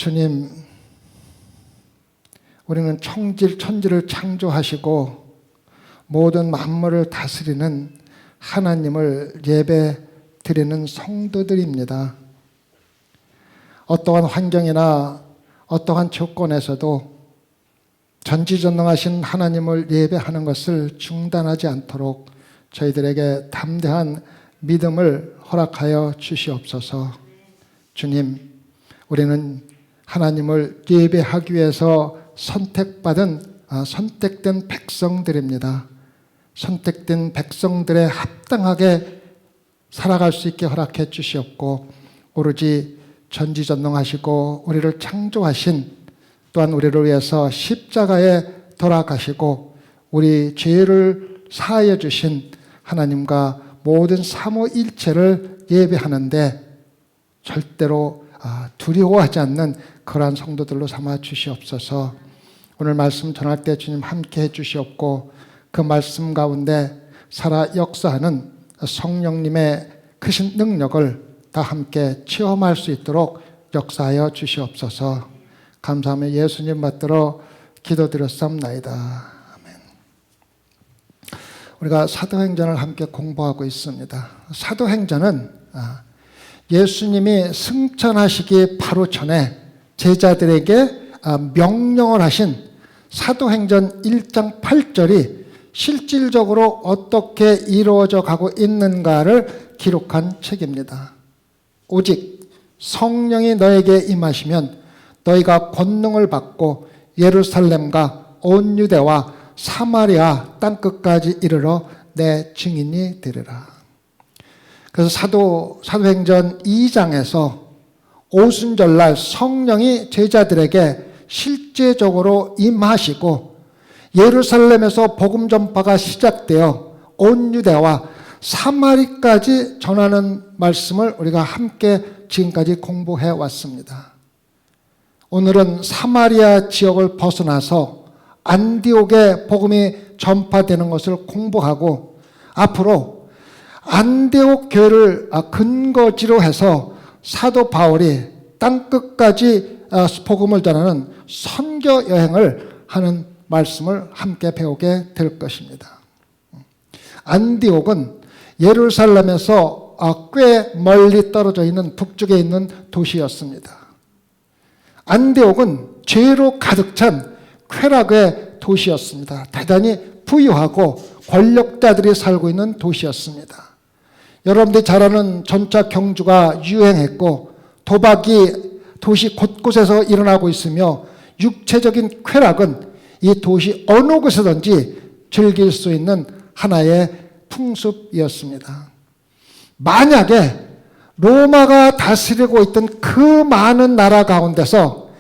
주님, 우리는 천지를 창조하시고 모든 만물을 다스리는 하나님을 예배 드리는 성도들입니다. 어떠한 환경이나 어떠한 조건에서도 전지전능하신 하나님을 예배하는 것을 중단하지 않도록 저희들에게 담대한 믿음을 허락하여 주시옵소서. 주님, 우리는 하나님을 예배하기 위해서 선택된 백성들입니다. 선택된 백성들에 합당하게 살아갈 수 있게 허락해 주시옵고, 오로지 전지전능하시고 우리를 창조하신, 또한 우리를 위해서 십자가에 돌아가시고 우리 죄를 사하여 주신 하나님과 모든 삼위일체를 예배하는데 절대로 두려워하지 않는 그러한 성도들로 삼아 주시옵소서. 오늘 말씀 전할 때 주님 함께 해 주시옵고, 그 말씀 가운데 살아 역사하는 성령님의 크신 능력을 다 함께 체험할 수 있도록 역사하여 주시옵소서. 감사하며 예수님 받들어 기도드렸사옵나이다. 아멘. 우리가 사도행전을 함께 공부하고 있습니다. 사도행전은 예수님이 승천하시기 바로 전에 제자들에게 명령을 하신 사도행전 1장 8절이 실질적으로 어떻게 이루어져 가고 있는가를 기록한 책입니다. 오직 성령이 너에게 임하시면 너희가 권능을 받고 예루살렘과 온 유대와 사마리아 땅끝까지 이르러 내 증인이 되리라. 그래서 사도행전 2장에서 오순절날 성령이 제자들에게 실제적으로 임하시고 예루살렘에서 복음 전파가 시작되어 온 유대와 사마리까지 전하는 말씀을 우리가 함께 지금까지 공부해 왔습니다. 오늘은 사마리아 지역을 벗어나서 안디옥에 복음이 전파되는 것을 공부하고, 앞으로 안디옥 교회를 근거지로 해서 사도 바울이 땅끝까지 복음을 전하는 선교 여행을 하는 말씀을 함께 배우게 될 것입니다. 안디옥은 예루살렘에서 꽤 멀리 떨어져 있는 북쪽에 있는 도시였습니다. 안디옥은 죄로 가득 찬 쾌락의 도시였습니다. 대단히 부유하고 권력자들이 살고 있는 도시였습니다. 여러분들이 잘 아는 전차 경주가 유행했고, 도박이 도시 곳곳에서 일어나고 있으며, 육체적인 쾌락은 이 도시 어느 곳에든지 즐길 수 있는 하나의 풍습이었습니다. 만약에 로마가 다스리고 있던 그 많은 나라 가운데서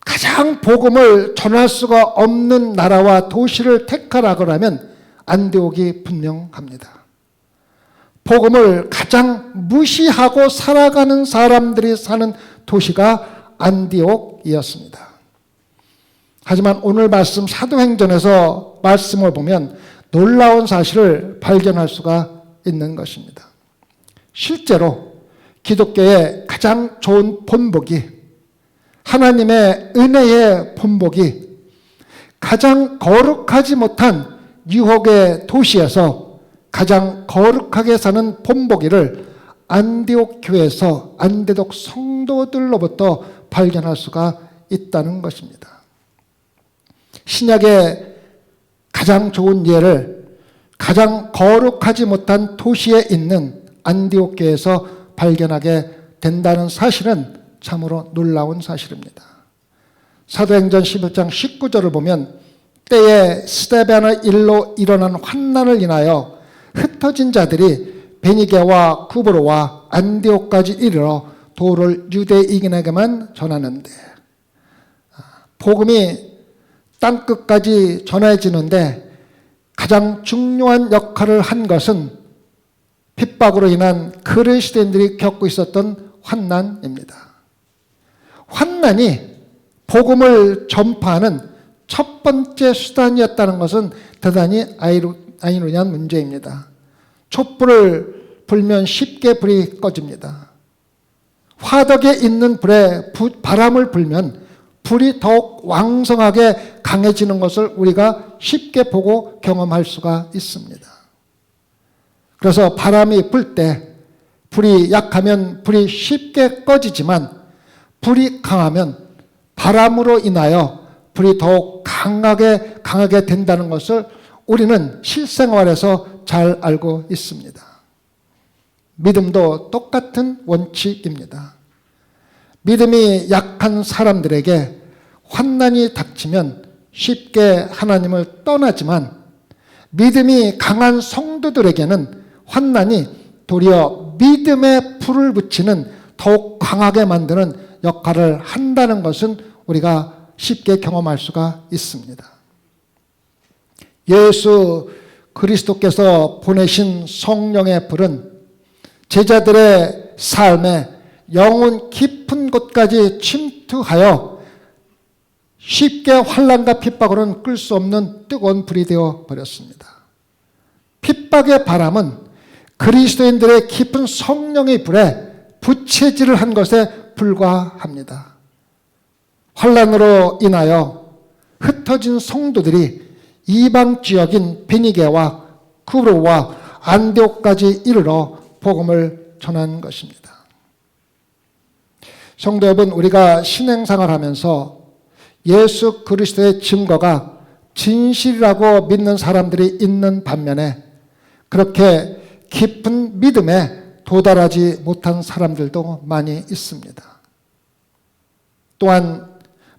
가장 복음을 전할 수가 없는 나라와 도시를 택하라고 하면 안디옥이 분명합니다. 복음을 가장 무시하고 살아가는 사람들이 사는 도시가 안디옥이었습니다. 하지만 오늘 말씀 사도행전에서 말씀을 보면 놀라운 사실을 발견할 수가 있는 것입니다. 실제로 기독교의 가장 좋은 본보기, 하나님의 은혜의 본보기, 가장 거룩하지 못한 유혹의 도시에서 가장 거룩하게 사는 본보기를 안디옥 교회에서 안디옥 성도들로부터 발견할 수가 있다는 것입니다. 신약의 가장 좋은 예를 가장 거룩하지 못한 도시에 있는 안디옥 교회에서 발견하게 된다는 사실은 참으로 놀라운 사실입니다. 사도행전 11장 19절을 보면 때에 스데반의 일로 일어난 환난을 인하여 흩어진 자들이 베니게와 구브로와 안디옥까지 이르러 도를 유대인에게만 전하는데, 복음이 땅끝까지 전해지는데 가장 중요한 역할을 한 것은 핍박으로 인한 그리스도인들이 겪고 있었던 환난입니다. 환난이 복음을 전파하는 첫 번째 수단이었다는 것은 대단히 아이러니한 문제입니다. 촛불을 불면 쉽게 불이 꺼집니다. 화덕에 있는 불에 바람을 불면 불이 더욱 왕성하게 강해지는 것을 우리가 쉽게 보고 경험할 수가 있습니다. 그래서 바람이 불 때 불이 약하면 불이 쉽게 꺼지지만 불이 강하면 바람으로 인하여 불이 더욱 강하게 된다는 것을 우리는 실생활에서 잘 알고 있습니다. 믿음도 똑같은 원칙입니다. 믿음이 약한 사람들에게 환난이 닥치면 쉽게 하나님을 떠나지만 믿음이 강한 성도들에게는 환난이 도리어 믿음에 불을 붙이는 더욱 강하게 만드는 역할을 한다는 것은 우리가 쉽게 경험할 수가 있습니다. 예수 그리스도께서 보내신 성령의 불은 제자들의 삶에 영혼 깊은 곳까지 침투하여 쉽게 환난과 핍박으로는 끌 수 없는 뜨거운 불이 되어 버렸습니다. 핍박의 바람은 그리스도인들의 깊은 성령의 불에 부채질을 한 것에 불과합니다. 환난으로 인하여 흩어진 성도들이 이방 지역인 베니게와 구브로와 안디옥까지 이르러 복음을 전한 것입니다. 성도 여러분, 우리가 신앙생활을 하면서 예수 그리스도의 증거가 진실이라고 믿는 사람들이 있는 반면에 그렇게 깊은 믿음에 도달하지 못한 사람들도 많이 있습니다. 또한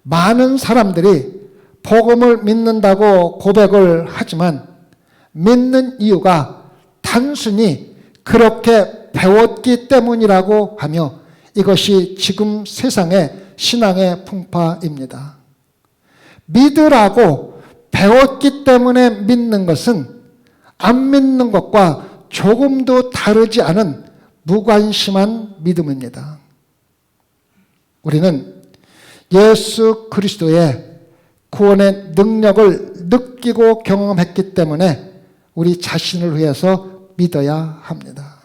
많은 사람들이 복음을 믿는다고 고백을 하지만 믿는 이유가 단순히 그렇게 배웠기 때문이라고 하며 이것이 지금 세상의 신앙의 풍파입니다. 믿으라고 배웠기 때문에 믿는 것은 안 믿는 것과 조금도 다르지 않은 무관심한 믿음입니다. 우리는 예수 그리스도의 구원의 능력을 느끼고 경험했기 때문에 우리 자신을 위해서 믿어야 합니다.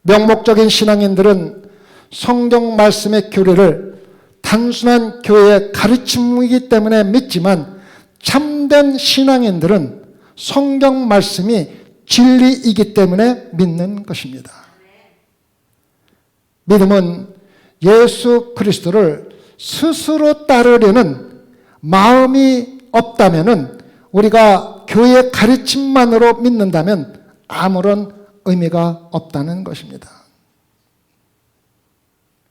명목적인 신앙인들은 성경 말씀의 교리를 단순한 교회의 가르침이기 때문에 믿지만 참된 신앙인들은 성경 말씀이 진리이기 때문에 믿는 것입니다. 믿음은 예수 그리스도를 스스로 따르려는 마음이 없다면 우리가 교회의 가르침만으로 믿는다면 아무런 의미가 없다는 것입니다.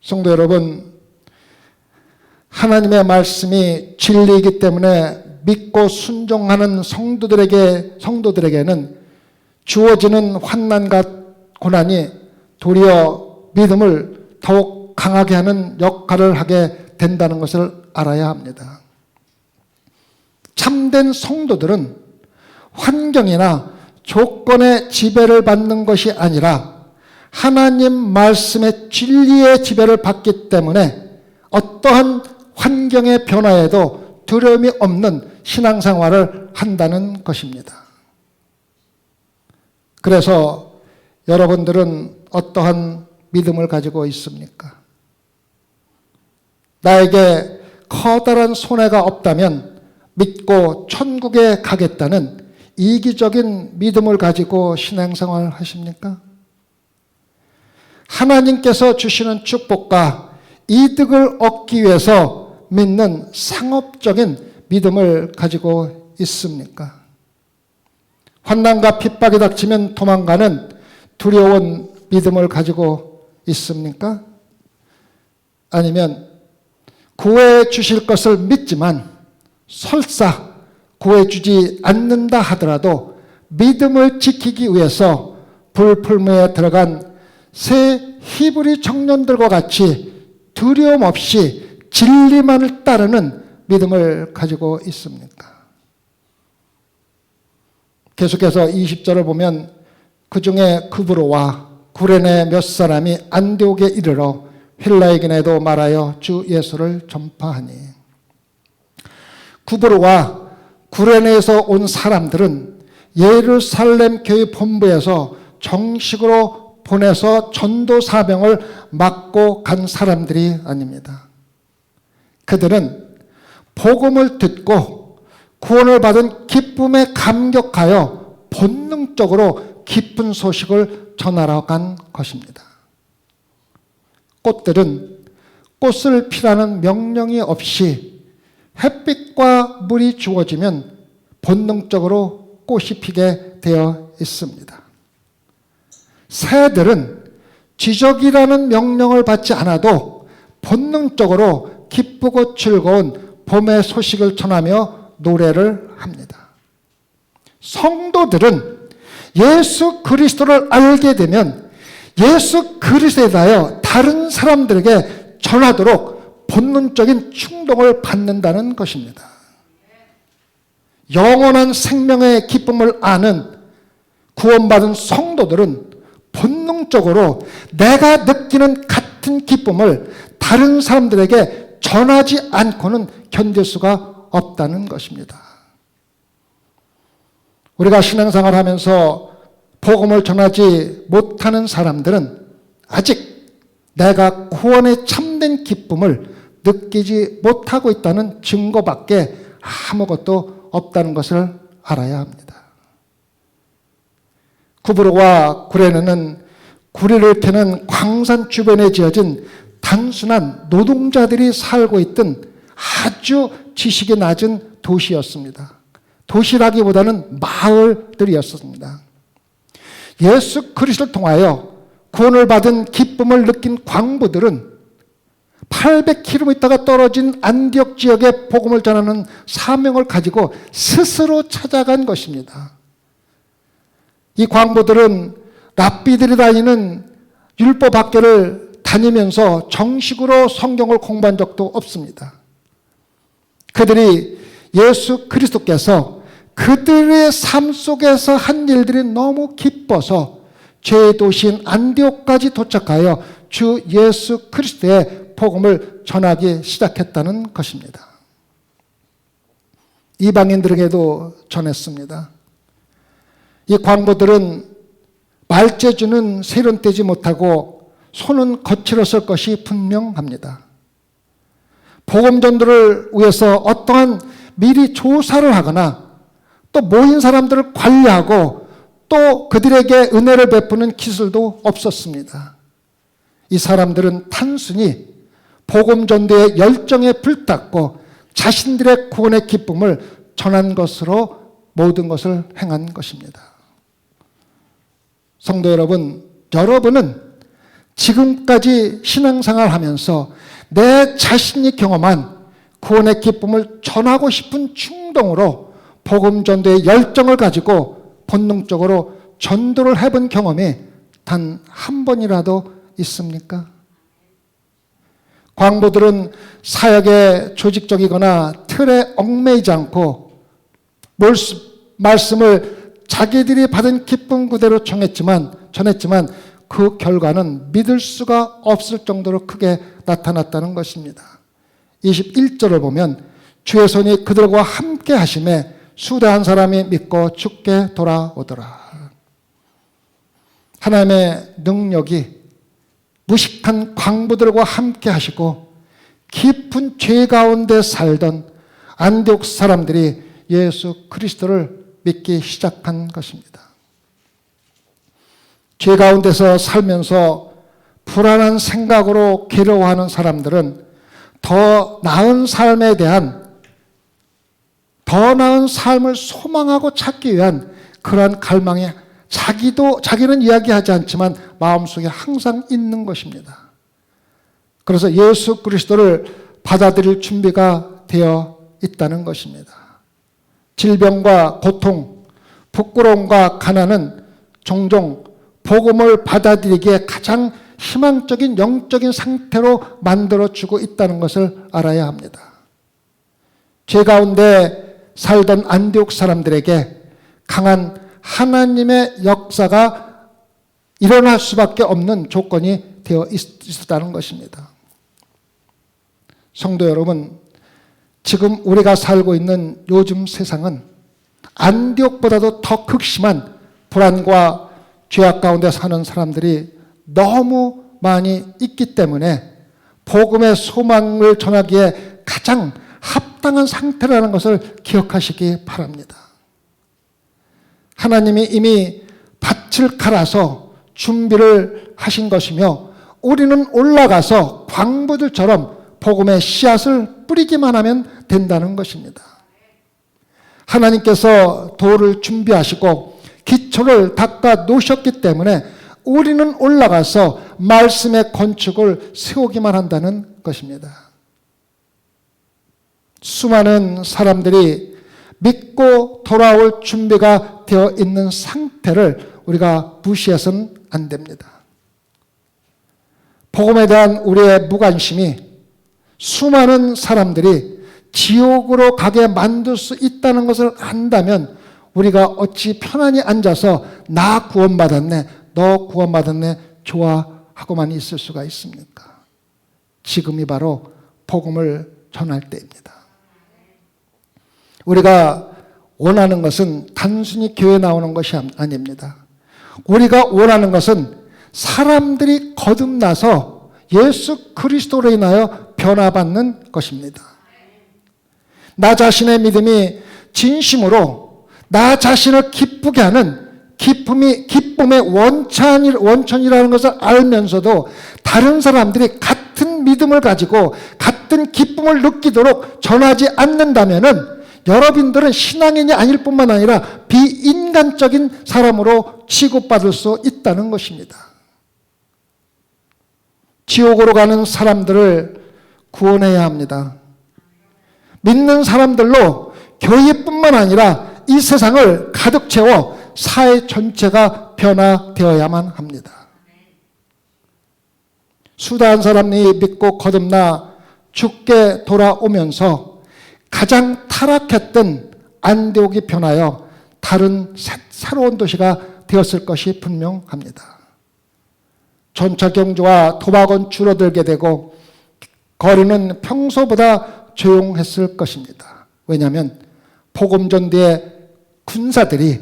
성도 여러분, 하나님의 말씀이 진리이기 때문에 믿고 순종하는 성도들에게는 주어지는 환난과 고난이 도리어 믿음을 더욱 강하게 하는 역할을 하게 된다는 것을 알아야 합니다. 참된 성도들은 환경이나 조건의 지배를 받는 것이 아니라 하나님 말씀의 진리의 지배를 받기 때문에 어떠한 환경의 변화에도 두려움이 없는 신앙생활을 한다는 것입니다. 그래서 여러분들은 어떠한 믿음을 가지고 있습니까? 나에게 커다란 손해가 없다면 믿고 천국에 가겠다는 이기적인 믿음을 가지고 신앙생활을 하십니까? 하나님께서 주시는 축복과 이득을 얻기 위해서 믿는 상업적인 믿음을 가지고 있습니까? 환난과 핍박이 닥치면 도망가는 두려운 믿음을 가지고 있습니까? 아니면 구해 주실 것을 믿지만 설사 구해 주지 않는다 하더라도 믿음을 지키기 위해서 불풀무에 들어간 새 히브리 청년들과 같이 두려움 없이 진리만을 따르는 믿음을 가지고 있습니까? 계속해서 20절을 보면 그 중에 구브로와 구레네 몇 사람이 안디옥에 이르러 헬라에게도 말하여 주 예수를 전파하니, 구브로와 구레네에서 온 사람들은 예루살렘 교회 본부에서 정식으로 보내서 전도 사명을 맡고 간 사람들이 아닙니다. 그들은 복음을 듣고 구원을 받은 기쁨에 감격하여 본능적으로 기쁜 소식을 전하러 간 것입니다. 꽃들은 꽃을 피라는 명령이 없이 햇빛과 물이 주어지면 본능적으로 꽃이 피게 되어 있습니다. 새들은 지적이라는 명령을 받지 않아도 본능적으로 기쁘고 즐거운 봄의 소식을 전하며 노래를 합니다. 성도들은 예수 그리스도를 알게 되면 예수 그리스도에 대하여 다른 사람들에게 전하도록 본능적인 충동을 받는다는 것입니다. 영원한 생명의 기쁨을 아는 구원받은 성도들은 본능적으로 내가 느끼는 같은 기쁨을 다른 사람들에게 전하지 않고는 견딜 수가 없다는 것입니다. 우리가 신앙생활을 하면서 복음을 전하지 못하는 사람들은 아직 내가 구원의 참된 기쁨을 느끼지 못하고 있다는 증거밖에 아무것도 없다는 것을 알아야 합니다. 구부로와 구레네는 구리를 캐는 광산 주변에 지어진 단순한 노동자들이 살고 있던 아주 지식이 낮은 도시였습니다. 도시라기보다는 마을들이었습니다. 예수 그리스도를 통하여 구원을 받은 기쁨을 느낀 광부들은 800km가 떨어진 안디옥 지역에 복음을 전하는 사명을 가지고 스스로 찾아간 것입니다. 이 광부들은 랍비들이 다니는 율법 학교를 다니면서 정식으로 성경을 공부한 적도 없습니다. 그들이 예수 그리스도께서 그들의 삶 속에서 한 일들이 너무 기뻐서 죄의 도시인 안디옥까지 도착하여 주 예수 그리스도의 복음을 전하기 시작했다는 것입니다. 이방인들에게도 전했습니다. 이 광부들은 말재주는 세련되지 못하고 손은 거칠었을 것이 분명합니다. 복음 전도를 위해서 어떠한 미리 조사를 하거나 또 모인 사람들을 관리하고 또 그들에게 은혜를 베푸는 기술도 없었습니다. 이 사람들은 단순히 복음 전도의 열정에 불탔고 자신들의 구원의 기쁨을 전한 것으로 모든 것을 행한 것입니다. 성도 여러분, 여러분은 지금까지 신앙생활 하면서 내 자신이 경험한 구원의 기쁨을 전하고 싶은 충동으로 복음 전도의 열정을 가지고 본능적으로 전도를 해본 경험이 단 한 번이라도 있습니까? 광부들은 사역에 조직적이거나 틀에 얽매이지 않고 말씀을 자기들이 받은 기쁨 그대로 전했지만 그 결과는 믿을 수가 없을 정도로 크게 나타났다는 것입니다. 21절을 보면 주의 손이 그들과 함께 하심에 수대한 사람이 믿고 주께 돌아오더라. 하나님의 능력이 무식한 광부들과 함께 하시고 깊은 죄 가운데 살던 안디옥 사람들이 예수 그리스도를 믿기 시작한 것입니다. 죄 가운데서 살면서 불안한 생각으로 괴로워하는 사람들은 더 나은 삶에 대한 더 나은 삶을 소망하고 찾기 위한 그러한 갈망이 자기는 이야기하지 않지만 마음속에 항상 있는 것입니다. 그래서 예수 그리스도를 받아들일 준비가 되어 있다는 것입니다. 질병과 고통, 부끄러움과 가난은 종종 복음을 받아들이기에 가장 희망적인 영적인 상태로 만들어주고 있다는 것을 알아야 합니다. 죄 가운데 살던 안디옥 사람들에게 강한 하나님의 역사가 일어날 수밖에 없는 조건이 되어 있었다는 것입니다. 성도 여러분, 지금 우리가 살고 있는 요즘 세상은 안디옥보다도 더 극심한 불안과 죄악 가운데 사는 사람들이 너무 많이 있기 때문에 복음의 소망을 전하기에 가장 합당한 상태라는 것을 기억하시기 바랍니다. 하나님이 이미 밭을 갈아서 준비를 하신 것이며 우리는 올라가서 광부들처럼 복음의 씨앗을 뿌리기만 하면 된다는 것입니다. 하나님께서 도를 준비하시고 기초를 닦아 놓으셨기 때문에 우리는 올라가서 말씀의 건축을 세우기만 한다는 것입니다. 수많은 사람들이 믿고 돌아올 준비가 되어 있는 상태를 우리가 무시해서는 안 됩니다. 복음에 대한 우리의 무관심이 수많은 사람들이 지옥으로 가게 만들 수 있다는 것을 안다면 우리가 어찌 편안히 앉아서 나 구원받았네, 너 구원받았네 좋아하고만 있을 수가 있습니까? 지금이 바로 복음을 전할 때입니다. 우리가 원하는 것은 단순히 교회 나오는 것이 아닙니다. 우리가 원하는 것은 사람들이 거듭나서 예수 그리스도로 인하여 변화받는 것입니다. 나 자신의 믿음이 진심으로 나 자신을 기쁘게 하는 기쁨의 원천이라는 것을 알면서도 다른 사람들이 같은 믿음을 가지고 같은 기쁨을 느끼도록 전하지 않는다면은 여러분들은 신앙인이 아닐 뿐만 아니라 비인간적인 사람으로 취급받을 수 있다는 것입니다. 지옥으로 가는 사람들을 구원해야 합니다. 믿는 사람들로 교회뿐만 아니라 이 세상을 가득 채워 사회 전체가 변화되어야만 합니다. 수다한 사람이 믿고 거듭나 죽게 돌아오면서 가장 타락했던 안디옥이 변하여 다른 새로운 도시가 되었을 것이 분명합니다. 전차 경주와 도박은 줄어들게 되고 거리는 평소보다 조용했을 것입니다. 왜냐하면 복음 전도의 군사들이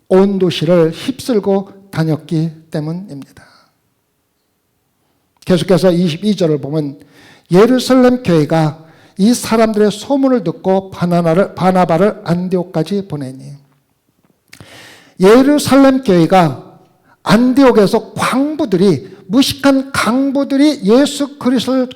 온 도시를 휩쓸고 다녔기 때문입니다. 계속해서 22절을 보면 예루살렘 교회가 이 사람들의 소문을 듣고 바나바를 안디옥까지 보내니 예루살렘 교회가 안디옥에서 무식한 강부들이 예수 그리스도를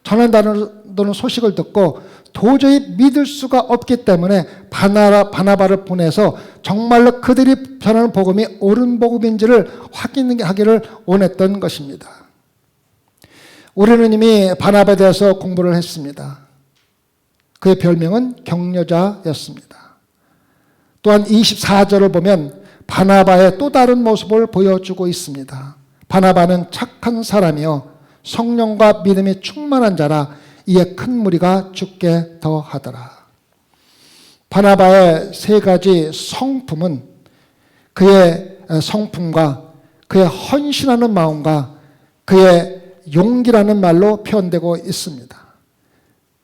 전한다는 소식을 듣고 도저히 믿을 수가 없기 때문에 바나바를 보내서 정말로 그들이 전하는 복음이 옳은 복음인지를 확인하기를 원했던 것입니다. 우리는 이미 바나바에 대해서 공부를 했습니다. 그의 별명은 격려자였습니다. 또한 24절을 보면 바나바의 또 다른 모습을 보여주고 있습니다. 바나바는 착한 사람이요 성령과 믿음이 충만한 자라 이에 큰 무리가 죽게 더하더라. 바나바의 세 가지 성품은 그의 성품과 그의 헌신하는 마음과 그의 용기라는 말로 표현되고 있습니다.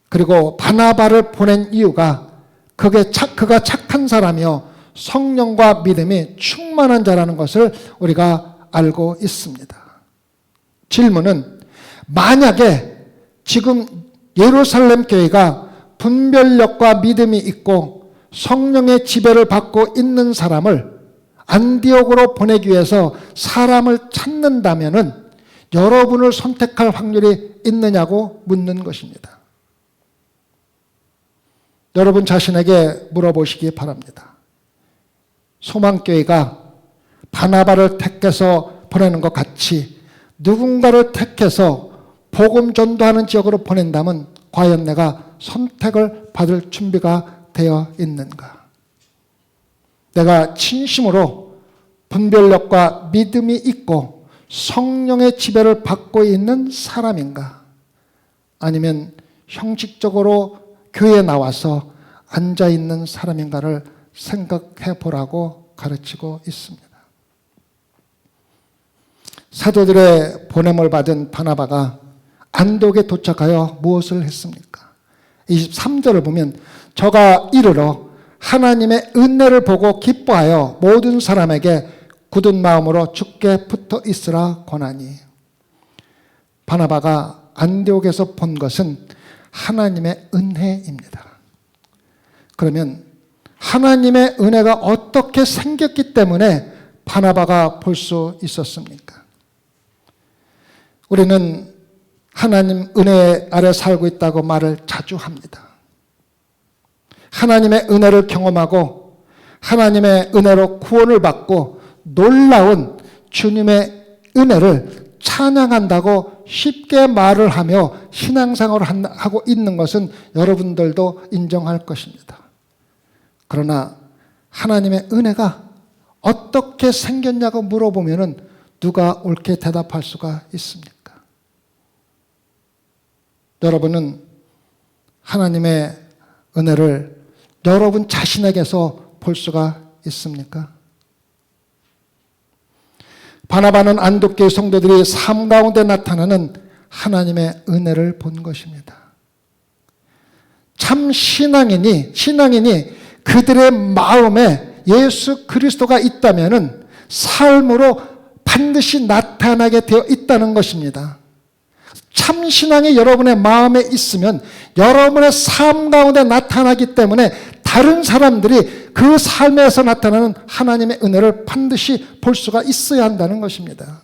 그리고 바나바를 보낸 이유가 그가 착한 사람이요 성령과 믿음이 충만한 자라는 것을 우리가 알고 있습니다. 질문은 만약에 지금 예루살렘 교회가 분별력과 믿음이 있고 성령의 지배를 받고 있는 사람을 안디옥으로 보내기 위해서 사람을 찾는다면은 여러분을 선택할 확률이 있느냐고 묻는 것입니다. 여러분 자신에게 물어보시기 바랍니다. 소망교회가 바나바를 택해서 보내는 것 같이 누군가를 택해서 복음 전도하는 지역으로 보낸다면 과연 내가 선택을 받을 준비가 되어 있는가? 내가 진심으로 분별력과 믿음이 있고 성령의 지배를 받고 있는 사람인가? 아니면 형식적으로 교회에 나와서 앉아있는 사람인가를 생각해 보라고 가르치고 있습니다. 사도들의 보냄을 받은 바나바가 안독에 도착하여 무엇을 했습니까? 23절을 보면 저가 이르러 하나님의 은혜를 보고 기뻐하여 모든 사람에게 굳은 마음으로 주께 붙어 있으라 권하니. 바나바가 안디옥에서 본 것은 하나님의 은혜입니다. 그러면 하나님의 은혜가 어떻게 생겼기 때문에 바나바가 볼 수 있었습니까? 우리는 하나님 은혜 아래 살고 있다고 말을 자주 합니다. 하나님의 은혜를 경험하고 하나님의 은혜로 구원을 받고 놀라운 주님의 은혜를 찬양한다고 쉽게 말을 하며 신앙생활을 하고 있는 것은 여러분들도 인정할 것입니다. 그러나 하나님의 은혜가 어떻게 생겼냐고 물어보면 누가 옳게 대답할 수가 있습니까? 여러분은 하나님의 은혜를 여러분 자신에게서 볼 수가 있습니까? 바나바는 안독교의 성도들이 삶 가운데 나타나는 하나님의 은혜를 본 것입니다. 참 신앙인이 그들의 마음에 예수 그리스도가 있다면 삶으로 반드시 나타나게 되어 있다는 것입니다. 참 신앙이 여러분의 마음에 있으면 여러분의 삶 가운데 나타나기 때문에 다른 사람들이 그 삶에서 나타나는 하나님의 은혜를 반드시 볼 수가 있어야 한다는 것입니다.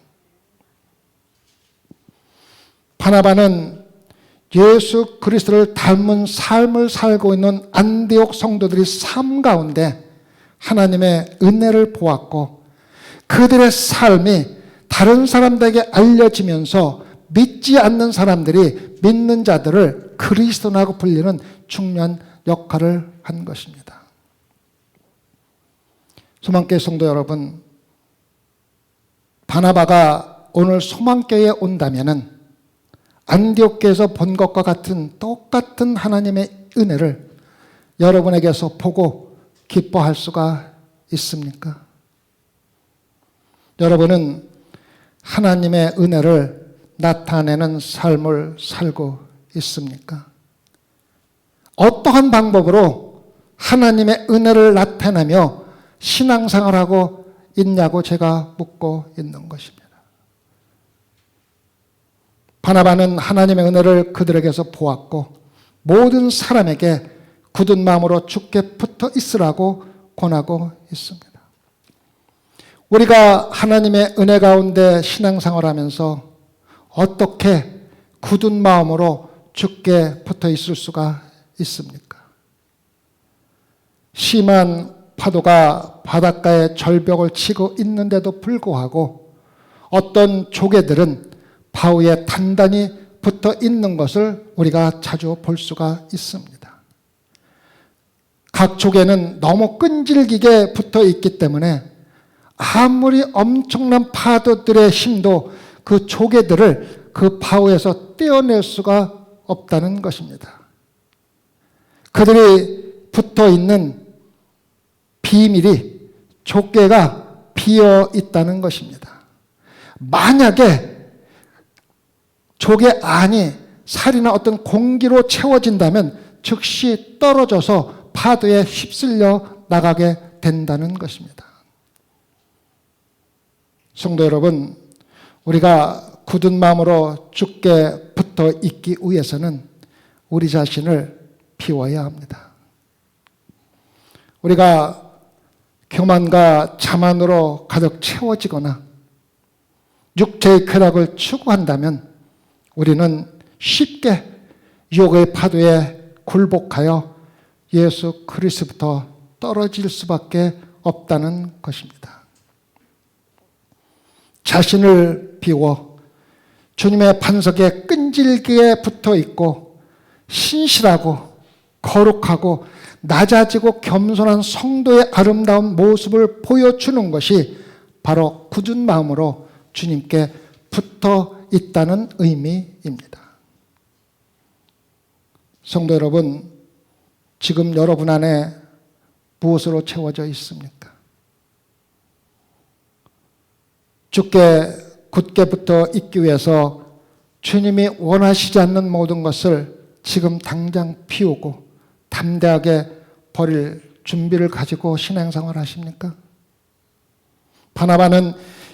바나바는 예수 그리스도를 닮은 삶을 살고 있는 안디옥 성도들의 삶 가운데 하나님의 은혜를 보았고 그들의 삶이 다른 사람들에게 알려지면서 믿지 않는 사람들이 믿는 자들을 그리스도라고 불리는 중요한 역할을 한 것입니다. 소망교회 성도 여러분, 바나바가 오늘 소망교회에 온다면은 안디옥교에서 본 것과 같은 똑같은 하나님의 은혜를 여러분에게서 보고 기뻐할 수가 있습니까? 여러분은 하나님의 은혜를 나타내는 삶을 살고 있습니까? 어떠한 방법으로 하나님의 은혜를 나타내며 신앙생활하고 있냐고 제가 묻고 있는 것입니다. 바나바는 하나님의 은혜를 그들에게서 보았고 모든 사람에게 굳은 마음으로 주께 붙어 있으라고 권하고 있습니다. 우리가 하나님의 은혜 가운데 신앙생활하면서 어떻게 굳은 마음으로 주께 붙어 있을 수가 있습니까? 심한 파도가 바닷가에 절벽을 치고 있는데도 불구하고 어떤 조개들은 바위에 단단히 붙어 있는 것을 우리가 자주 볼 수가 있습니다. 각 조개는 너무 끈질기게 붙어 있기 때문에 아무리 엄청난 파도들의 힘도 그 조개들을 그 바위에서 떼어낼 수가 없다는 것입니다. 그들이 붙어 있는 비밀이 조개가 비어 있다는 것입니다. 만약에 조개 안이 살이나 어떤 공기로 채워진다면 즉시 떨어져서 파도에 휩쓸려 나가게 된다는 것입니다. 성도 여러분, 우리가 굳은 마음으로 주께 붙어 있기 위해서는 우리 자신을 비워야 합니다. 우리가 교만과 자만으로 가득 채워지거나 육체의 쾌락을 추구한다면 우리는 쉽게 유혹의 파도에 굴복하여 예수 그리스도부터 떨어질 수밖에 없다는 것입니다. 자신을 비워 주님의 반석에 끈질기게 붙어 있고 신실하고 거룩하고 낮아지고 겸손한 성도의 아름다운 모습을 보여주는 것이 바로 굳은 마음으로 주님께 붙어 있다는 의미입니다. 성도 여러분, 지금 여러분 안에 무엇으로 채워져 있습니까? 주께 굳게 붙어 있기 위해서 주님이 원하시지 않는 모든 것을 지금 당장 피우고 담대하게 버릴 준비를 가지고 신앙생활 하십니까? 바나바는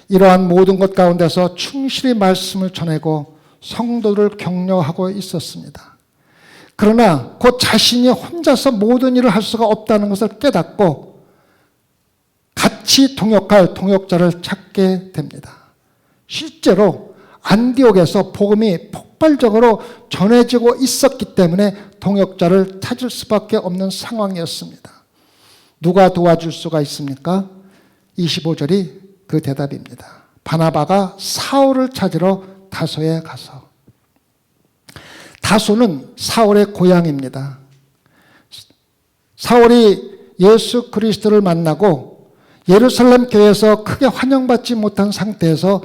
이러한 모든 것 가운데서 충실히 말씀을 전하고 성도를 격려하고 있었습니다. 그러나 곧 자신이 혼자서 모든 일을 할 수가 없다는 것을 깨닫고 같이 동역할 동역자를 찾게 됩니다. 실제로 안디옥에서 복음이 폭발적으로 전해지고 있었기 때문에 동역자를 찾을 수밖에 없는 상황이었습니다. 누가 도와줄 수가 있습니까? 25절이 그 대답입니다. 바나바가 사울을 찾으러 다소에 가서. 다소는 사울의 고향입니다. 사울이 예수 그리스도를 만나고 예루살렘 교회에서 크게 환영받지 못한 상태에서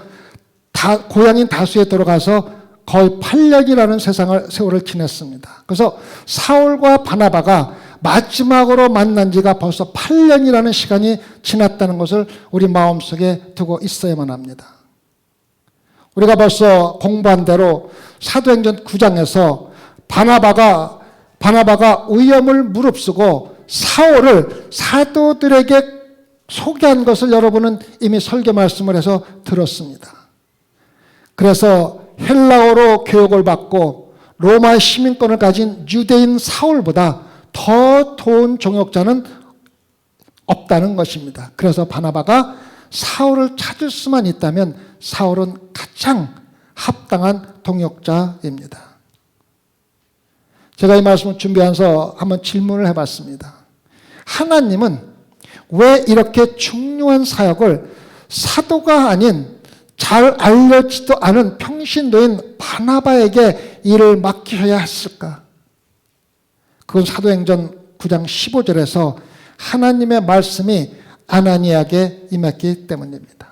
고향인 다소에 들어가서 거의 8년이라는 세월을 지냈습니다. 그래서 사울과 바나바가 마지막으로 만난 지가 벌써 8년이라는 시간이 지났다는 것을 우리 마음속에 두고 있어야만 합니다. 우리가 벌써 공부한 대로 사도행전 9장에서 바나바가 위험을 무릅쓰고 사울을 사도들에게 소개한 것을 여러분은 이미 설교 말씀을 해서 들었습니다. 그래서 헬라어로 교육을 받고 로마의 시민권을 가진 유대인 사울보다 더 좋은 종역자는 없다는 것입니다. 그래서 바나바가 사울을 찾을 수만 있다면 사울은 가장 합당한 동역자입니다. 제가 이 말씀을 준비하면서 한번 질문을 해봤습니다. 하나님은 왜 이렇게 중요한 사역을 사도가 아닌 잘 알려지도 않은 평신도인 바나바에게 일을 맡기셔야 했을까? 그건 사도행전 9장 15절에서 하나님의 말씀이 아나니아에게 임했기 때문입니다.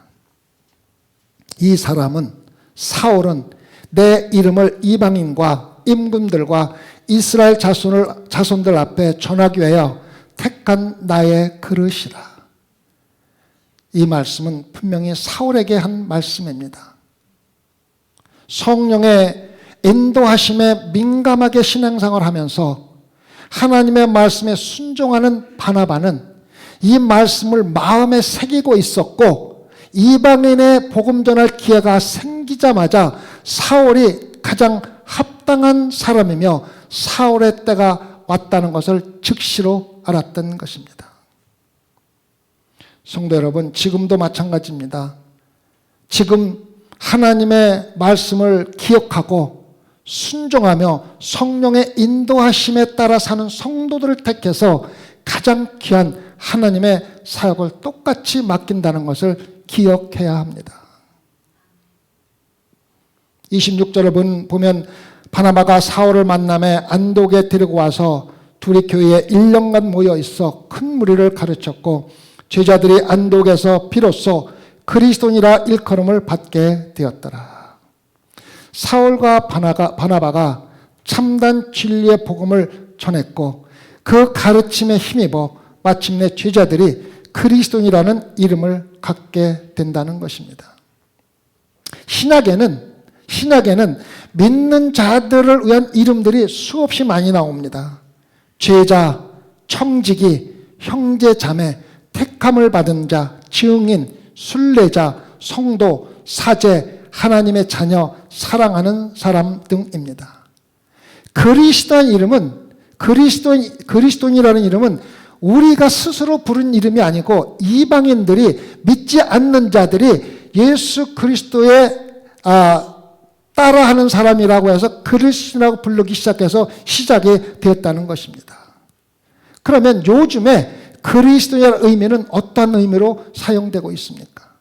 이 사울은 내 이름을 이방인과 임금들과 이스라엘 자손들 앞에 전하기 위하여 택한 나의 그릇이라. 이 말씀은 분명히 사울에게 한 말씀입니다. 성령의 인도하심에 민감하게 신앙생활을 하면서 하나님의 말씀에 순종하는 바나바는 이 말씀을 마음에 새기고 있었고 이방인의 복음 전할 기회가 생기자마자 사울이 가장 합당한 사람이며 사울의 때가 왔다는 것을 즉시로 알았던 것입니다. 성도 여러분, 지금도 마찬가지입니다. 지금 하나님의 말씀을 기억하고 순종하며 성령의 인도하심에 따라 사는 성도들을 택해서 가장 귀한 하나님의 사역을 똑같이 맡긴다는 것을 기억해야 합니다. 26절을 보면 바나바가 사울을 만남에 안독에 데리고 와서 둘이 교회에 1년간 모여 있어 큰 무리를 가르쳤고 제자들이 안독에서 비로소 그리스도인이라 일컬음을 받게 되었더라. 사울과 바나바가 참단 진리의 복음을 전했고 그 가르침에 힘입어 마침내 제자들이 그리스도인이라는 이름을 갖게 된다는 것입니다. 신약에는 믿는 자들을 위한 이름들이 수없이 많이 나옵니다. 제자, 청지기, 형제, 자매, 택함을 받은 자, 증인, 순례자, 성도, 사제, 하나님의 자녀, 사랑하는 사람 등입니다. 그리스도인이라는 이름은 우리가 스스로 부른 이름이 아니고 이방인들이 믿지 않는 자들이 예수 그리스도의 따라하는 사람이라고 해서 그리스도라고 부르기 시작해서 시작이 되었다는 것입니다. 그러면 요즘에 그리스도인의 의미는 어떤 의미로 사용되고 있습니까?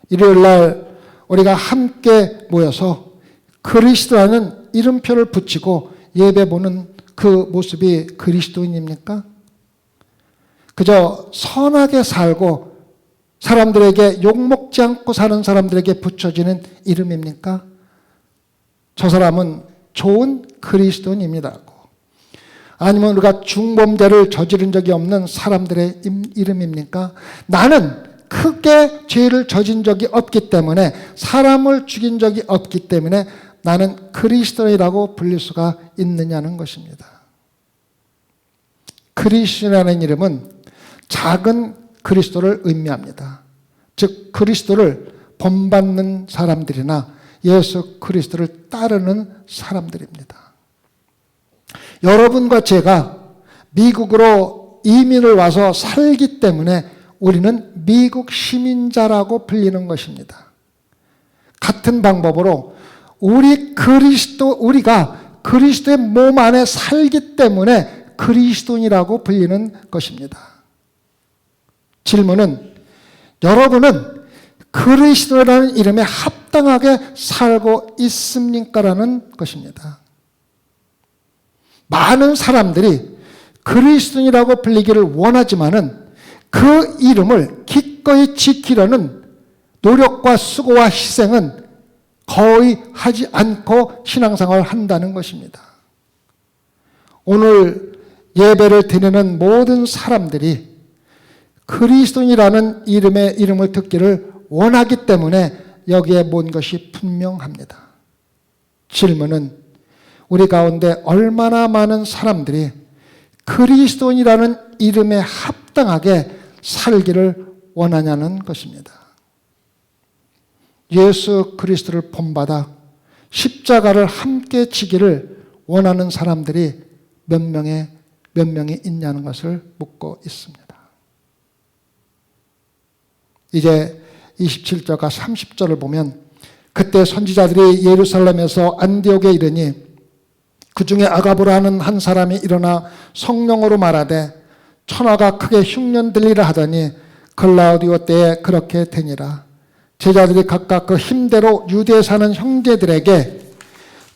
일요일 날 우리가 함께 모여서 그리스도라는 이름표를 붙이고 예배 보는 그 모습이 그리스도인입니까? 그저 선하게 살고 사람들에게 욕먹지 않고 사는 사람들에게 붙여지는 이름입니까? 저 사람은 좋은 그리스도인입니다라고. 아니면 우리가 중범죄를 저지른 적이 없는 사람들의 이름입니까? 나는 크게 죄를 저진 적이 없기 때문에 사람을 죽인 적이 없기 때문에 나는 그리스도인이라고 불릴 수가 있느냐는 것입니다. 그리스도라는 이름은 작은 그리스도를 의미합니다. 즉 그리스도를 본받는 사람들이나 예수 그리스도를 따르는 사람들입니다. 여러분과 제가 미국으로 이민을 와서 살기 때문에 우리는 미국 시민자라고 불리는 것입니다. 같은 방법으로 우리가 그리스도의 몸 안에 살기 때문에 그리스도인이라고 불리는 것입니다. 질문은 여러분은 그리스도라는 이름에 합당하게 살고 있습니까? 라는 것입니다. 많은 사람들이 그리스도인이라고 불리기를 원하지만은 그 이름을 기꺼이 지키려는 노력과 수고와 희생은 거의 하지 않고 신앙생활을 한다는 것입니다. 오늘 예배를 드리는 모든 사람들이 그리스도인이라는 이름을 듣기를 원하기 때문에 여기에 몬 것이 분명합니다. 질문은 우리 가운데 얼마나 많은 사람들이 그리스도인이라는 이름에 합당하게 살기를 원하냐는 것입니다. 예수 그리스도를 본받아 십자가를 함께 지기를 원하는 사람들이 몇 명이 있냐는 것을 묻고 있습니다. 이제 27절과 30절을 보면 그때 선지자들이 예루살렘에서 안디옥에 이르니 그 중에 아가보라 하는 한 사람이 일어나 성령으로 말하되 천하가 크게 흉년들리라 하더니 글라우디오 때에 그렇게 되니라. 제자들이 각각 그 힘대로 유대에 사는 형제들에게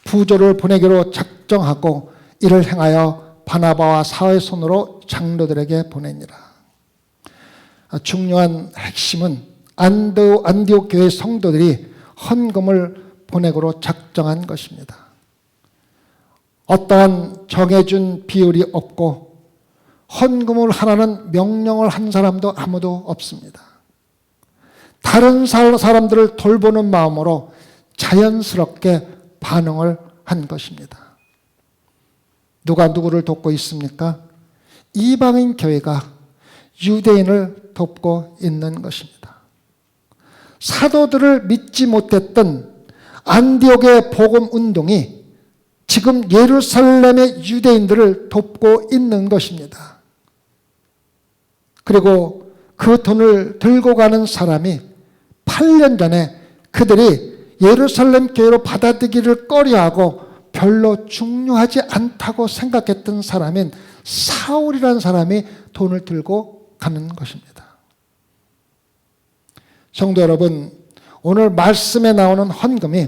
부조를 보내기로 작정하고 이를 행하여 바나바와 사의 손으로 장로들에게 보내니라. 중요한 핵심은 안디옥 교회 성도들이 헌금을 보내기로 작정한 것입니다. 어떠한 정해준 비율이 없고 헌금을 하라는 명령을 한 사람도 아무도 없습니다. 다른 사람들을 돌보는 마음으로 자연스럽게 반응을 한 것입니다. 누가 누구를 돕고 있습니까? 이방인 교회가 유대인을 돕고 있는 것입니다. 사도들을 믿지 못했던 안디옥의 복음 운동이 지금 예루살렘의 유대인들을 돕고 있는 것입니다. 그리고 그 돈을 들고 가는 사람이 8년 전에 그들이 예루살렘 교회로 받아들이기를 꺼려하고 별로 중요하지 않다고 생각했던 사람인 사울이라는 사람이 돈을 들고 가는 것입니다. 성도 여러분, 오늘 말씀에 나오는 헌금이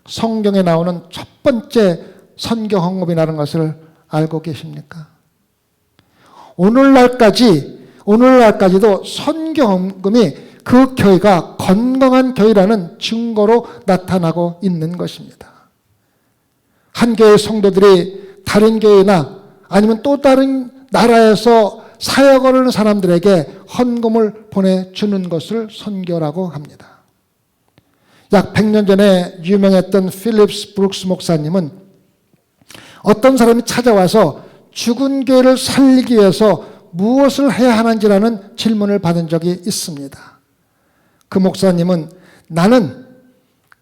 성경에 나오는 첫 번째 선교 헌금이라는 것을 알고 계십니까? 오늘날까지도 선교 헌금이 그 교회가 건강한 교회라는 증거로 나타나고 있는 것입니다. 한 교회 성도들이 다른 교회나 아니면 또 다른 나라에서 사역을 하는 사람들에게 헌금을 보내주는 것을 선교라고 합니다. 약 100년 전에 유명했던 필립스 브룩스 목사님은 어떤 사람이 찾아와서 죽은 교회를 살리기 위해서 무엇을 해야 하는지라는 질문을 받은 적이 있습니다. 그 목사님은 나는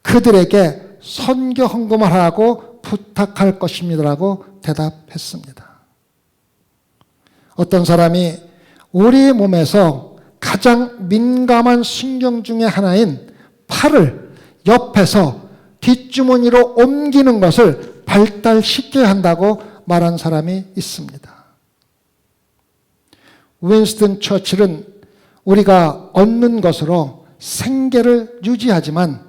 그들에게 선교 헌금을 하라고 부탁할 것입니다라고 대답했습니다. 어떤 사람이 우리 몸에서 가장 민감한 신경 중에 하나인 팔을 옆에서 뒷주머니로 옮기는 것을 발달시켜야 한다고 말한 사람이 있습니다. 윈스턴 처칠은 우리가 얻는 것으로 생계를 유지하지만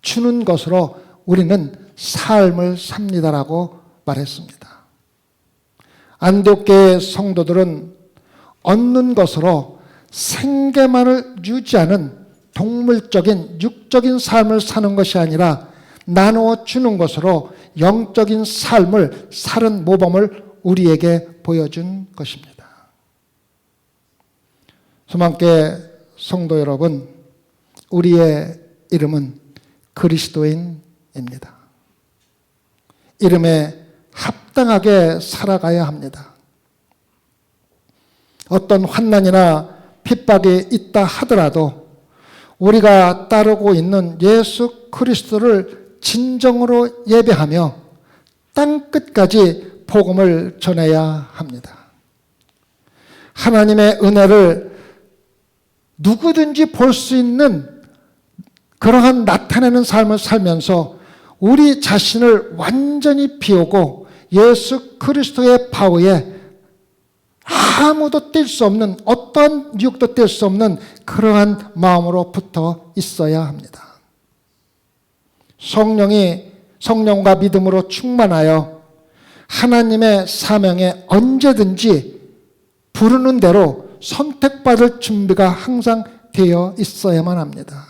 주는 것으로 우리는 삶을 삽니다라고 말했습니다. 안디옥교회 성도들은 얻는 것으로 생계만을 유지하는 동물적인 육적인 삶을 사는 것이 아니라 나누어 주는 것으로 영적인 삶을 사는 모범을 우리에게 보여준 것입니다. 소망교회 성도 여러분, 우리의 이름은 그리스도인입니다. 이름에 합당하게 살아가야 합니다. 어떤 환난이나 핍박이 있다 하더라도 우리가 따르고 있는 예수 그리스도를 진정으로 예배하며 땅끝까지 복음을 전해야 합니다. 하나님의 은혜를 누구든지 볼 수 있는 그러한 나타내는 삶을 살면서 우리 자신을 완전히 비우고 예수 그리스도의 바위에 아무도 뗄 수 없는, 어떤 유혹도 뗄 수 없는 그러한 마음으로 붙어 있어야 합니다. 성령과 믿음으로 충만하여 하나님의 사명에 언제든지 부르는 대로 선택받을 준비가 항상 되어 있어야만 합니다.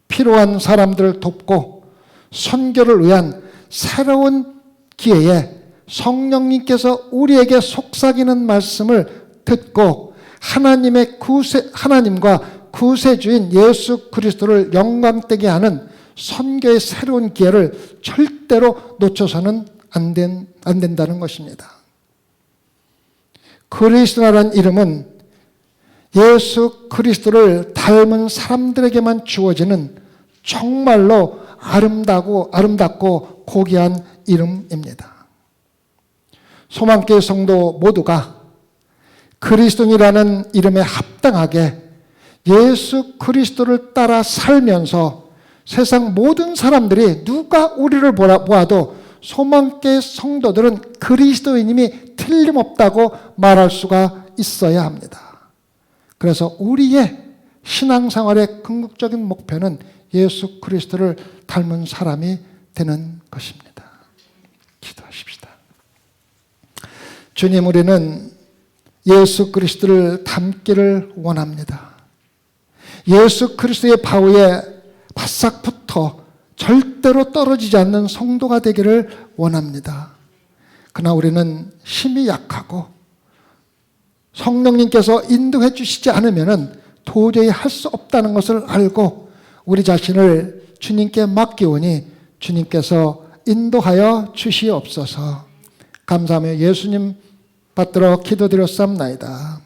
필요한 사람들을 돕고 선교를 위한 새로운 기회에 성령님께서 우리에게 속삭이는 말씀을 듣고 하나님과 구세주인 예수 그리스도를 영광되게 하는 선교의 새로운 기회를 절대로 놓쳐서는 안 된다는 것입니다. 그리스도라는 이름은 예수 그리스도를 닮은 사람들에게만 주어지는 정말로 아름답고 고귀한 이름입니다. 소망교회 성도 모두가 그리스도인이라는 이름에 합당하게 예수 그리스도를 따라 살면서 세상 모든 사람들이 누가 우리를 보아도 소망교회 성도들은 그리스도인임이 틀림없다고 말할 수가 있어야 합니다. 그래서 우리의 신앙생활의 궁극적인 목표는 예수 그리스도를 닮은 사람이 되는 것입니다. 기도하십시다. 주님, 우리는 예수 그리스도를 닮기를 원합니다. 예수 그리스도의 바위에 바싹 붙어 절대로 떨어지지 않는 성도가 되기를 원합니다. 그러나 우리는 힘이 약하고 성령님께서 인도해 주시지 않으면 도저히 할 수 없다는 것을 알고 우리 자신을 주님께 맡기오니 주님께서 인도하여 주시옵소서. 감사하며 예수님 받들어 기도드렸사옵나이다.